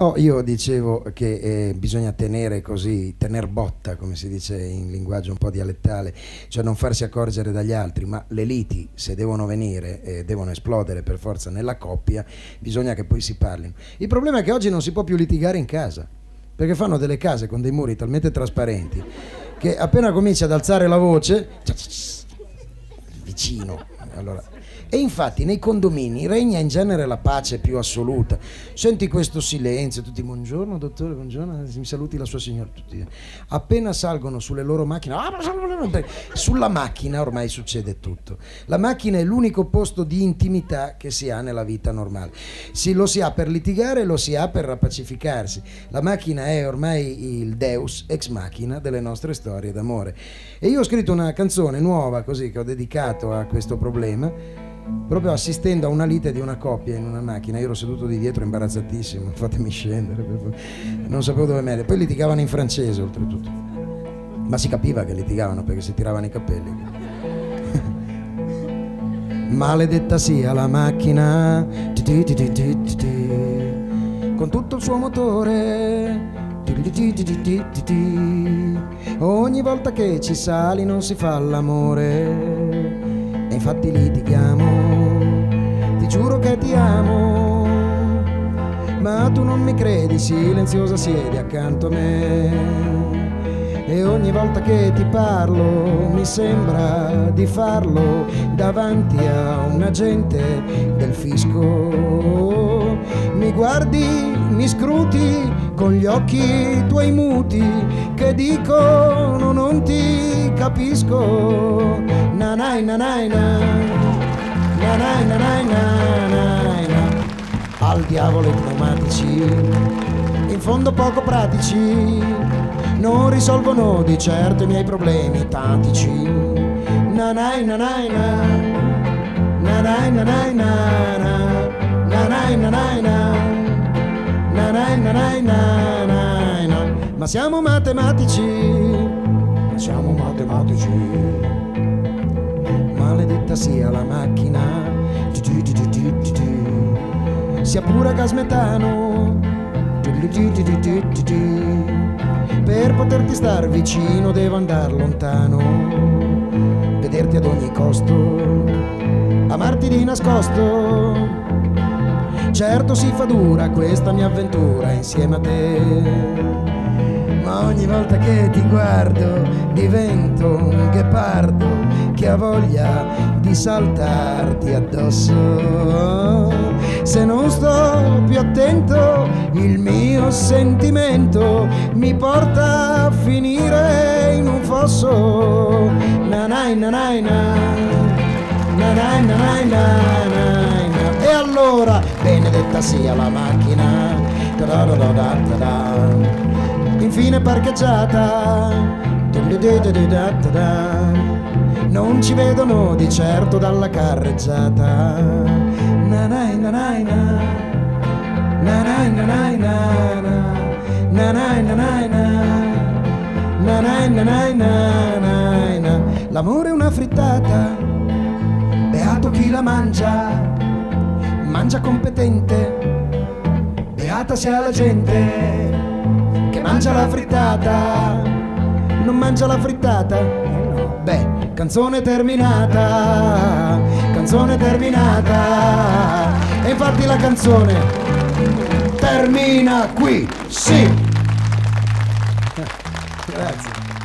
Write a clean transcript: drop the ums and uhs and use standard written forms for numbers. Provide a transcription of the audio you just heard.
Oh, io dicevo che bisogna tenere così, tener botta, come si dice in linguaggio un po' dialettale, cioè non farsi accorgere dagli altri, ma le liti, se devono venire, devono esplodere per forza nella coppia, bisogna che poi si parlino. Il problema è che oggi non si può più litigare in casa, perché fanno delle case con dei muri talmente trasparenti che appena comincia ad alzare la voce, vicino, allora... E infatti nei condomini regna in genere la pace più assoluta. Senti questo silenzio, tutti buongiorno dottore, buongiorno, mi saluti la sua signora, tutti. Appena salgono sulle loro macchine, sulla macchina ormai succede tutto. La macchina è l'unico posto di intimità che si ha nella vita normale. Lo si ha per litigare, lo si ha per pacificarsi. La macchina è ormai il deus ex machina delle nostre storie d'amore. E io ho scritto una canzone nuova così che ho dedicato a questo problema, proprio assistendo a una lite di una coppia in una macchina. Io ero seduto di dietro imbarazzatissimo, fatemi scendere, non sapevo dove mettere. Poi litigavano in francese oltretutto, ma si capiva che litigavano perché si tiravano i capelli. Maledetta sia la macchina con tutto il suo motore, ogni volta che ci sali non si fa l'amore. E infatti litighiamo, ti giuro che ti amo, ma tu non mi credi, silenziosa siedi accanto a me. E ogni volta che ti parlo mi sembra di farlo davanti a un agente del fisco. Mi guardi, mi scruti con gli occhi tuoi muti che dicono non ti capisco. Nanai nanai na, nanai nanai na, nanai na. Al diavolo i pneumatici, in fondo poco pratici, non risolvono di certo i miei problemi tattici. Nanai nanai na, nanai nanai na, nanai nanai na, nanai nanai na, nanai na. Ma siamo matematici, ma siamo matematici. Maledetta sia la macchina, sia pure a gas metano. Per poterti star vicino devo andar lontano, vederti ad ogni costo, amarti di nascosto. Certo si fa dura questa mia avventura insieme a te, ma ogni volta che ti guardo divento un ghepardo che ha voglia di saltarti addosso. Se non sto più attento il mio sentimento mi porta a finire in un fosso. Nanai nanai na, nanai nanai na, nanai na. E allora benedetta sia la macchina, infine parcheggiata, non ci vedono di certo dalla carreggiata. Nanai nanai na, nanai nanai na, nanai nanai na, nanai nanai na, nanai na. L'amore è una frittata, beato chi la mangia, mangia competente, beata sia la gente che mangia la frittata, non mangia la frittata. Beh, canzone terminata, canzone terminata. E infatti la canzone termina qui, sì. Grazie.